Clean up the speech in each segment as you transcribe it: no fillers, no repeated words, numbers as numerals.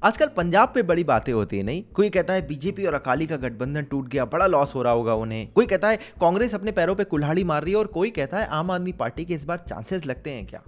आजकल पंजाब पे बड़ी बातें होती है नहीं। कोई कहता है बीजेपी और अकाली का गठबंधन टूट गया, बड़ा लॉस हो रहा होगा उन्हें। कोई कहता है कांग्रेस अपने पैरों पे कुल्हाड़ी मार रही है और कोई कहता है आम आदमी पार्टी के इस बार चांसेस लगते हैं क्या।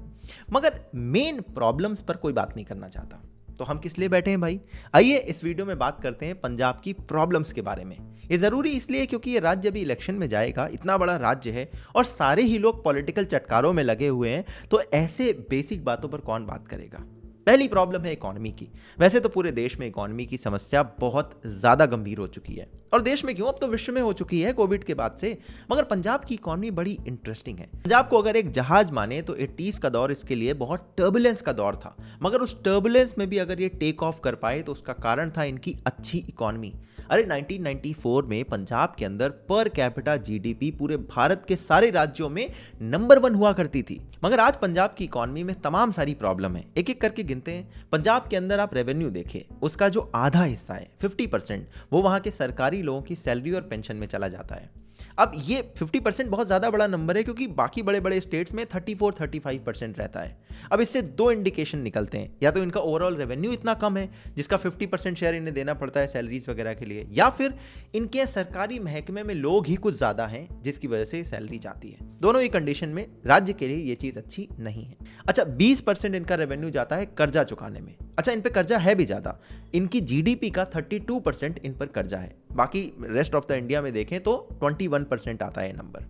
मगर मेन प्रॉब्लम्स पर कोई बात नहीं करना चाहता। तो हम किस लिए बैठे हैं भाई? आइए इस वीडियो में बात करते हैं पंजाब की प्रॉब्लम्स के बारे में। ये जरूरी इसलिए क्योंकि ये राज्य अभी इलेक्शन में जाएगा, इतना बड़ा राज्य है और सारे ही लोग पॉलिटिकल चटकारों में लगे हुए हैं, तो ऐसे बेसिक बातों पर कौन बात करेगा। पहली प्रॉब्लम है इकोनॉमी की। वैसे तो पूरे देश में इकोनॉमी की समस्या बहुत ज्यादा गंभीर हो चुकी है, और देश में क्यों, अब तो विश्व में हो चुकी है कोविड के बाद से। मगर पंजाब की इकोनॉमी बड़ी इंटरेस्टिंग है। पंजाब को अगर एक जहाज माने तो 80s का दौर इसके लिए बहुत टर्बुलेंस का दौर था, मगर उस टर्बुलेंस में भी अगर ये टेक ऑफ कर पाए तो उसका कारण था इनकी अच्छी इकोनॉमी। अरे 1994 में पंजाब के अंदर पर कैपिटा जीडीपी पूरे भारत के सारे राज्यों में नंबर 1 हुआ करती थी। मगर आज पंजाब की इकोनॉमी में तमाम सारी प्रॉब्लम है, एक एक करके गिनते हैं। पंजाब के अंदर आप रेवेन्यू देखिए, उसका जो आधा हिस्सा है 50%, वो वहां के सरकारी लोगों की सैलरी और पेंशन में चला जाता है। अब ये 50% बहुत ज़्यादा बड़ा नंबर है, क्योंकि बाकी बड़े बड़े स्टेट्स में 34-35% रहता है। अब इससे दो इंडिकेशन निकलते हैं, या तो इनका ओवरऑल रेवेन्यू इतना कम है जिसका 50% शेयर इन्हें देना पड़ता है सैलरीज वगैरह के लिए, या फिर इनके सरकारी महकमे में लोग ही कुछ ज़्यादा हैं जिसकी वजह से सैलरी जाती है। दोनों ही कंडीशन में राज्य के लिए ये चीज़ अच्छी नहीं है। अच्छा, 20% इनका रेवेन्यू जाता है कर्जा चुकाने में। अच्छा, इन पे कर्जा है भी ज़्यादा, इनकी जीडीपी का 32% इन पर कर्जा है। बाकी रेस्ट ऑफ द इंडिया में देखें तो 21% आता है नंबर।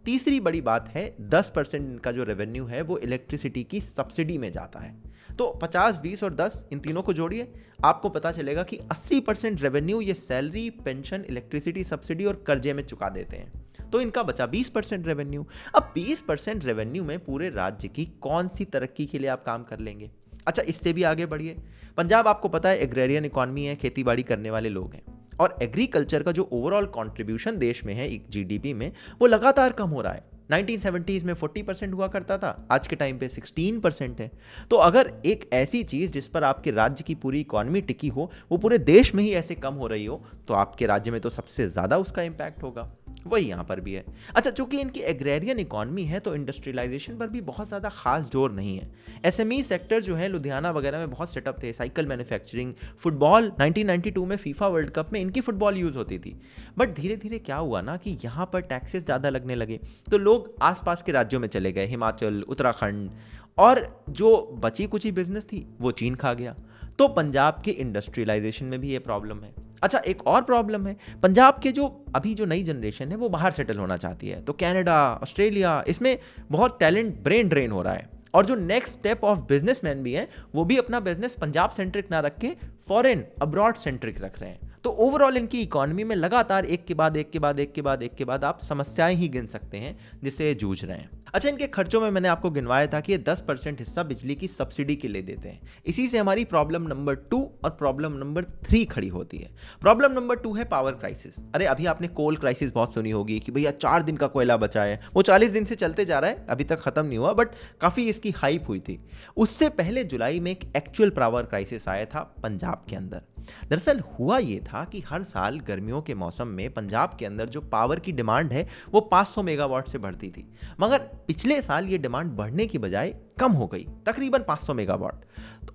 तीसरी बड़ी बात है 10% इनका जो रेवेन्यू है वो इलेक्ट्रिसिटी की सब्सिडी में जाता है। तो 50, 20 और 10 इन तीनों को जोड़िए, आपको पता चलेगा कि 80% रेवेन्यू ये सैलरी, पेंशन, इलेक्ट्रिसिटी सब्सिडी और कर्जे में चुका देते हैं। तो इनका बचा 20% रेवेन्यू। अब 20% रेवेन्यू में पूरे राज्य की कौन सी तरक्की के लिए आप काम कर लेंगे? अच्छा, इससे भी आगे बढ़िए। पंजाब आपको पता है एग्रेरियन इकोनॉमी है, खेती बाड़ी करने वाले लोग हैं, और एग्रीकल्चर का जो ओवरऑल कंट्रीब्यूशन देश में है एक जीडीपी में, वो लगातार कम हो रहा है। 1970s में 40% हुआ करता था, आज के टाइम पे 16% है। तो अगर एक ऐसी चीज जिस पर आपके राज्य की पूरी इकोनॉमी टिकी हो वो पूरे देश में ही ऐसे कम हो रही हो, तो आपके राज्य में तो सबसे ज्यादा उसका इंपैक्ट होगा। वही यहां पर भी है। अच्छा, चूंकि इनकी एग्रेरियन इकोनॉमी है तो इंडस्ट्रियलाइजेशन पर भी बहुत ज़्यादा खास जोर नहीं है। एसएमई सेक्टर जो है लुधियाना वगैरह में बहुत सेटअप थे, साइकिल मैन्युफैक्चरिंग, फुटबॉल। 1992 में फीफा वर्ल्ड कप में इनकी फुटबॉल यूज़ होती थी। बट धीरे धीरे क्या हुआ ना कि यहाँ पर टैक्सेस ज़्यादा लगने लगे, तो लोग आसपास के राज्यों में चले गए, हिमाचल, उत्तराखंड, और जो बची कुची बिजनेस थी वो चीन खा गया। तो पंजाब के इंडस्ट्रियलाइजेशन में भी ये प्रॉब्लम है। अच्छा, एक और प्रॉब्लम है, पंजाब के जो अभी जो नई जनरेशन है वो बाहर सेटल होना चाहती है, तो कनाडा, ऑस्ट्रेलिया, इसमें बहुत टैलेंट ब्रेन ड्रेन हो रहा है। और जो नेक्स्ट स्टेप ऑफ बिजनेसमैन भी हैं वो भी अपना बिजनेस पंजाब सेंट्रिक ना रख के फॉरेन, अब्रॉड सेंट्रिक रख रहे हैं। तो ओवरऑल इनकी इकोनॉमी में लगातार एक के बाद एक के बाद एक के बाद एक के बाद आप समस्याएं ही गिन सकते हैं जिससे ये जूझ रहे हैं। अच्छा, इनके खर्चों में मैंने आपको गिनवाया था कि ये 10% हिस्सा बिजली की सब्सिडी के लिए देते हैं। इसी से हमारी प्रॉब्लम नंबर 2 और प्रॉब्लम नंबर 3 खड़ी होती है। प्रॉब्लम नंबर 2 है पावर क्राइसिस। अरे अभी आपने कोल क्राइसिस बहुत सुनी होगी कि भैया 4 दिन का कोयला बचा है, वो 40 दिन से चलते जा रहा है, अभी तक खत्म नहीं हुआ, बट काफी इसकी हाइप हुई थी। उससे पहले जुलाई में एक एक्चुअल पावर क्राइसिस आया था पंजाब के अंदर। दरअसल हुआ ये था कि हर साल गर्मियों के मौसम में पंजाब के अंदर जो पावर की डिमांड है वो 500 मेगावाट से बढ़ती थी, मगर पिछले साल ये डिमांड बढ़ने की बजाय कम हो गई, तकरीबन 500 मेगावाट।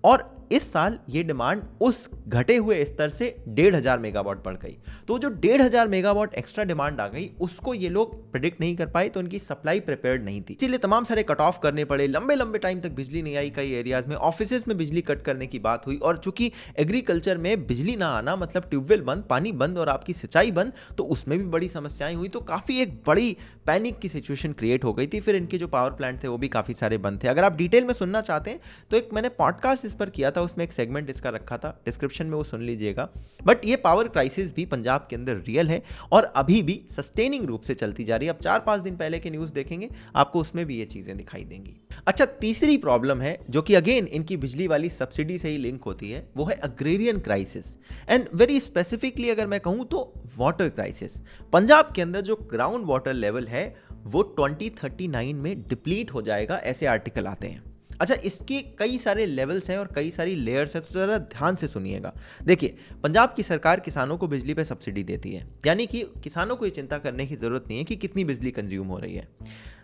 और इस साल ये डिमांड उस घटे हुए स्तर से 1500 मेगावाट बढ़ गई। तो जो 1500 मेगावाट एक्स्ट्रा डिमांड आ गई उसको ये लोग प्रेडिक्ट नहीं कर पाए, तो उनकी सप्लाई प्रिपेयर्ड नहीं थी, इसीलिए तमाम सारे कट ऑफ करने पड़े, लंबे लंबे टाइम तक बिजली नहीं आई। कई एरियाज में, ऑफिसेज में बिजली कट करने की बात हुई, और चूंकि एग्रीकल्चर में बिजली ना आना मतलब ट्यूबवेल बंद, पानी बंद और आपकी सिंचाई बंद, तो उसमें भी बड़ी समस्याएं हुई। तो काफी एक बड़ी पैनिक की सिचुएशन क्रिएट हो गई थी। फिर इनके जो पावर प्लांट थे वो भी काफी सारे बंद थे। अगर आप डिटेल में सुनना चाहते हैं तो एक मैंने पॉडकास्ट इस पर किया था, उसमें एक सेगमेंट इसका रखा था, डिस्क्रिप्शन में वो सुन लीजिएगा। बट ये पावर क्राइसिस भी पंजाब के अंदर रियल है और अभी भी सस्टेनिंग रूप से चलती जा रही है। अब 4-5 दिन पहले के न्यूज़ देखेंगे आपको, उसमें भी ये चीज़ें दिखाई देंगी। अच्छा, तीसरी प्रॉब्लम है जो कि अगेन इनकी बिजली वाली सब्सिडी से ही लिंक होती है, वो है agrarian crisis, and very specifically अगर मैं कहूँ तो वाटर क्राइसिस। पंजाब के अंदर जो ग्राउंड वाटर लेवल है वो 2039 में डिप्लीट हो जाएगा, ऐसे आर्टिकल आते हैं। अच्छा, इसके कई सारे लेवल्स हैं और कई सारी लेयर्स हैं, तो ज़रा ध्यान से सुनिएगा। देखिए, पंजाब की सरकार किसानों को बिजली पे सब्सिडी देती है, यानी कि किसानों को ये चिंता करने की ज़रूरत नहीं है कि कितनी बिजली कंज्यूम हो रही है।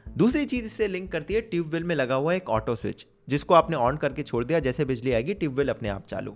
दूसरी चीज़ इससे लिंक करती है ट्यूबवेल में लगा हुआ एक ऑटो स्विच, जिसको आपने ऑन करके छोड़ दिया, जैसे बिजली आएगी ट्यूबवेल अपने आप चालू।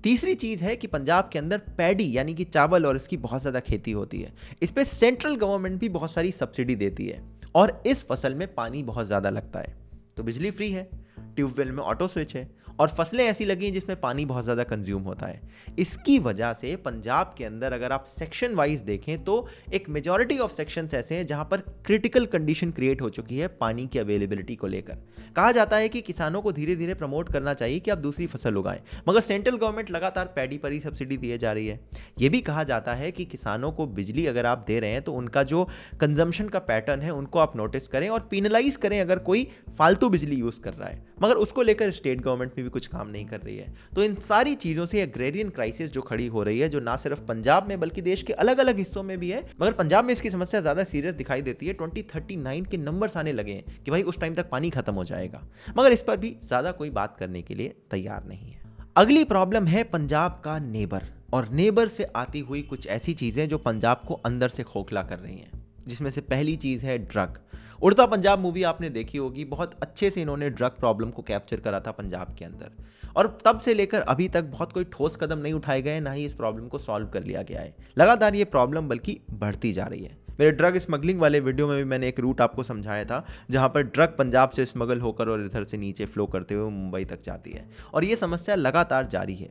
तीसरी चीज़ है कि पंजाब के अंदर पैडी यानी कि चावल और इसकी बहुत ज़्यादा खेती होती है। इस पे सेंट्रल गवर्नमेंट भी बहुत सारी सब्सिडी देती है और इस फसल में पानी बहुत ज़्यादा लगता है। तो बिजली फ्री है, ट्यूबवेल में ऑटो स्विच है और फसलें ऐसी लगी हैं जिसमें पानी बहुत ज़्यादा कंज्यूम होता है। इसकी वजह से पंजाब के अंदर अगर आप सेक्शन वाइज देखें तो एक मेजॉरिटी ऑफ सेक्शंस ऐसे हैं जहां पर क्रिटिकल कंडीशन क्रिएट हो चुकी है पानी की अवेलेबिलिटी को लेकर। कहा जाता है कि किसानों को धीरे धीरे प्रमोट करना चाहिए कि आप दूसरी फसल उगाएं, मगर सेंट्रल गवर्नमेंट लगातार पैडी पर ही सब्सिडी दिए जा रही है। यह भी कहा जाता है कि किसानों को बिजली अगर आप दे रहे हैं तो उनका जो कंजम्पशन का पैटर्न है उनको आप नोटिस करें और पीनलाइज करें अगर कोई फालतू बिजली यूज़ कर रहा है, मगर उसको लेकर स्टेट गवर्नमेंट में भी कुछ काम नहीं कर रही है। तो इन सारी चीज़ों से एग्रेरियन क्राइसिस जो खड़ी हो रही है, जो ना सिर्फ पंजाब में बल्कि देश के अलग अलग हिस्सों में भी है, मगर पंजाब में इसकी समस्या ज़्यादा सीरियस दिखाई देती है। 2039 के नंबर्स आने लगे हैं कि भाई उस टाइम तक पानी खत्म हो जाएगा, मगर इस पर भी ज़्यादा कोई बात करने के लिए तैयार नहीं है। अगली प्रॉब्लम है पंजाब का नेबर, और नेबर से आती हुई कुछ ऐसी चीज़ें जो पंजाब को अंदर से खोखला कर रही हैं, जिसमें से पहली चीज़ है ड्रग। उड़ता पंजाब मूवी आपने देखी होगी, बहुत अच्छे से इन्होंने ड्रग प्रॉब्लम को कैप्चर करा था पंजाब के अंदर, और तब से लेकर अभी तक बहुत कोई ठोस कदम नहीं उठाए गए, ना ही इस प्रॉब्लम को सॉल्व कर लिया गया है। लगातार ये प्रॉब्लम बल्कि बढ़ती जा रही है। मेरे ड्रग स्मगलिंग वाले वीडियो में भी मैंने एक रूट आपको समझाया था जहां पर ड्रग पंजाब से स्मगल होकर और इधर से नीचे फ्लो करते हुए मुंबई तक जाती है, और ये समस्या लगातार जारी है।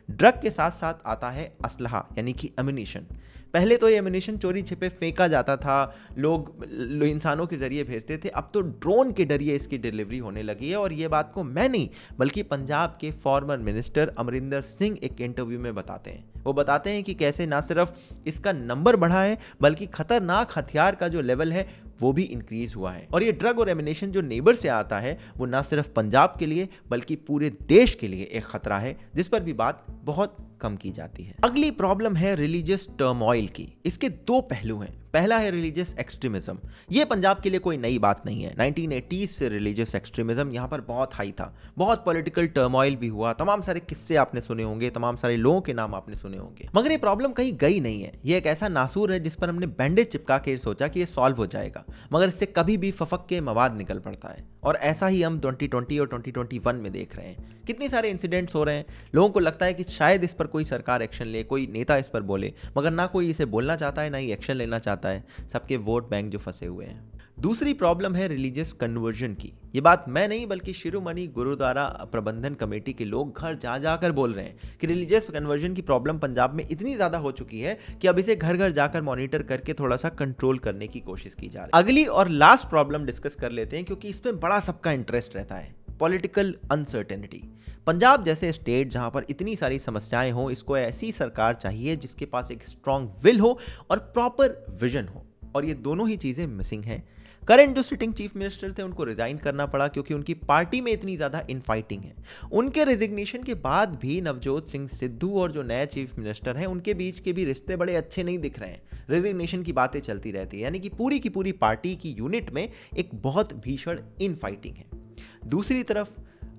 ड्रग के साथ साथ आता है असलहा यानी कि एम्यूनिशन। पहले तो ये एम्यूनिशन चोरी छिपे फेंका जाता था, लोग इंसानों के जरिए भेजते थे, अब तो ड्रोन के जरिए इसकी डिलीवरी होने लगी है। और ये बात को मैं नहीं बल्कि पंजाब के फॉर्मर मिनिस्टर अमरिंदर सिंह एक इंटरव्यू में बताते हैं। वो बताते हैं कि कैसे ना सिर्फ इसका नंबर बढ़ा है बल्कि खतरनाक हथियार का जो लेवल है वो भी इंक्रीज हुआ है। और ये ड्रग और एम्यूनिशन जो नेबर से आता है वो ना सिर्फ पंजाब के लिए बल्कि पूरे देश के लिए एक खतरा है, जिस पर भी बात बहुत कम की जाती है। अगली प्रॉब्लम है रिलीजियस टर्मोइल की। इसके दो पहलू हैं। पहला है रिलीजियस एक्सट्रीमिज्म। ये पंजाब के लिए कोई नई बात नहीं है। 1980s से रिलीजियस एक्सट्रीमिज्म यहाँ पर बहुत हाई था, बहुत पॉलिटिकल टर्मोइल भी हुआ, तमाम सारे किस्से आपने सुने होंगे, तमाम सारे लोगों के नाम आपने सुने होंगे, मगर ये प्रॉब्लम कहीं गई नहीं है। ये एक ऐसा नासूर है जिस पर हमने बैंडेज चिपका के सोचा कि ये सॉल्व हो जाएगा, मगर इससे कभी भी फफक के मवाद निकल पड़ता है। और ऐसा ही हम 2020 और 2021 में देख रहे हैं। कितने सारे इंसिडेंट्स हो रहे हैं, लोगों को लगता है कि शायद इस पर कोई सरकार एक्शन ले, कोई नेता इस पर बोले, मगर ना कोई इसे बोलना चाहता है ना ही एक्शन लेना चाहता है। सबके वोट बैंक जो फंसे हुए हैं। दूसरी प्रॉब्लम है रिलीजियस कन्वर्जन की। ये बात मैं नहीं बल्कि शिरोमणि गुरुद्वारा प्रबंधन कमेटी के लोग घर जा जाकर बोल रहे हैं कि रिलीजियस कन्वर्जन की प्रॉब्लम पंजाब में इतनी ज्यादा हो चुकी है कि अब इसे घर घर जाकर मॉनिटर करके थोड़ा सा कंट्रोल करने की कोशिश की जा रही है। अगली और लास्ट प्रॉब्लम डिस्कस कर लेते हैं क्योंकि इसमें बड़ा सबका इंटरेस्ट रहता है, पॉलिटिकल अनसर्टेनिटी। पंजाब जैसे स्टेट जहां पर इतनी सारी समस्याएं हो, इसको ऐसी सरकार चाहिए जिसके पास एक स्ट्रांग विल हो और प्रॉपर विजन हो, और ये दोनों ही चीजें मिसिंग हैं। करंट जो सिटिंग चीफ मिनिस्टर थे उनको रिजाइन करना पड़ा क्योंकि उनकी पार्टी में इतनी ज्यादा इनफाइटिंग है। उनके रेजिग्नेशन के बाद भी नवजोत सिंह सिद्धू और जो नए चीफ मिनिस्टर हैं उनके बीच के भी रिश्ते बड़े अच्छे नहीं दिख रहे हैं। रेजिग्नेशन की बातें चलती रहती है, यानी कि पूरी पार्टी की यूनिट में एक बहुत भीषण इनफाइटिंग है। दूसरी तरफ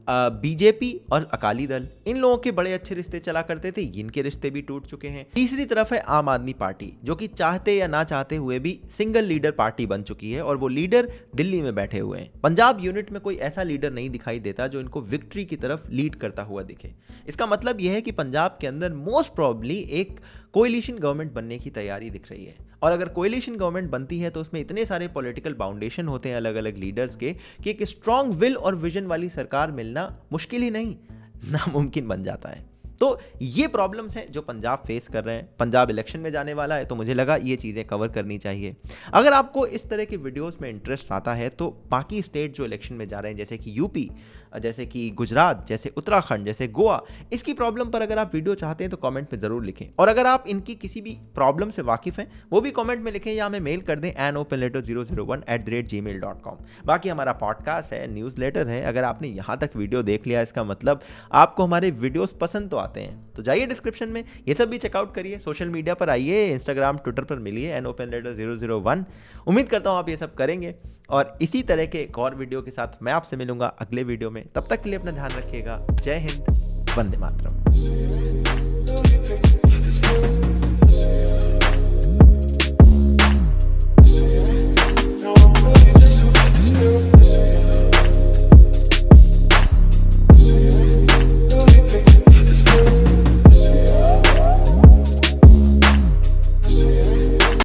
बीजेपी और अकाली दल, इन लोगों के बड़े अच्छे रिश्ते चला करते थे, इनके रिश्ते भी टूट चुके हैं। तीसरी तरफ है आम आदमी पार्टी, जो कि चाहते या ना चाहते हुए भी सिंगल लीडर पार्टी बन चुकी है और वो लीडर दिल्ली में बैठे हुए हैं। पंजाब यूनिट में कोई ऐसा लीडर नहीं दिखाई देता जो इनको विक्ट्री की तरफ लीड करता हुआ दिखे। इसका मतलब यह है कि पंजाब के अंदर मोस्ट प्रोबेबली एक कोएलिशन गवर्नमेंट बनने की तैयारी दिख रही है, और अगर कोएलिशन गवर्नमेंट बनती है तो उसमें इतने सारे पॉलिटिकल बाउंडेशन होते हैं अलग अलग लीडर्स के कि एक स्ट्रांग विल और विजन वाली सरकार मिलना मुश्किल ही नहीं नामुमकिन बन जाता है। तो ये प्रॉब्लम्स हैं जो पंजाब फेस कर रहे हैं। पंजाब इलेक्शन में जाने वाला है तो मुझे लगा ये चीज़ें कवर करनी चाहिए। अगर आपको इस तरह के वीडियोस में इंटरेस्ट आता है तो बाकी स्टेट जो इलेक्शन में जा रहे हैं जैसे कि यूपी, जैसे कि गुजरात, जैसे उत्तराखंड, जैसे गोवा, इसकी प्रॉब्लम पर अगर आप वीडियो चाहते हैं तो कमेंट में ज़रूर लिखें। और अगर आप इनकी किसी भी प्रॉब्लम से वाकिफ़ हैं वो भी कमेंट में लिखें या हमें मेल कर दें anopenletter001@gmail.com। बाकी हमारा पॉडकास्ट है, न्यूज़लेटर है। अगर आपने यहाँ तक वीडियो देख लिया इसका मतलब आपको हमारे वीडियोस पसंद तो आते हैं, तो जाइए डिस्क्रिप्शन में ये सब भी चेकआउट करिए। सोशल मीडिया पर आइए, इंस्टाग्राम ट्विटर पर मिलिए anopenletter001। उम्मीद करता हूँ आप ये सब करेंगे, और इसी तरह के एक और वीडियो के साथ मैं आपसे मिलूंगा अगले वीडियो में। तब तक के लिए अपना ध्यान रखिएगा। जय हिंद, वंदे मातरम।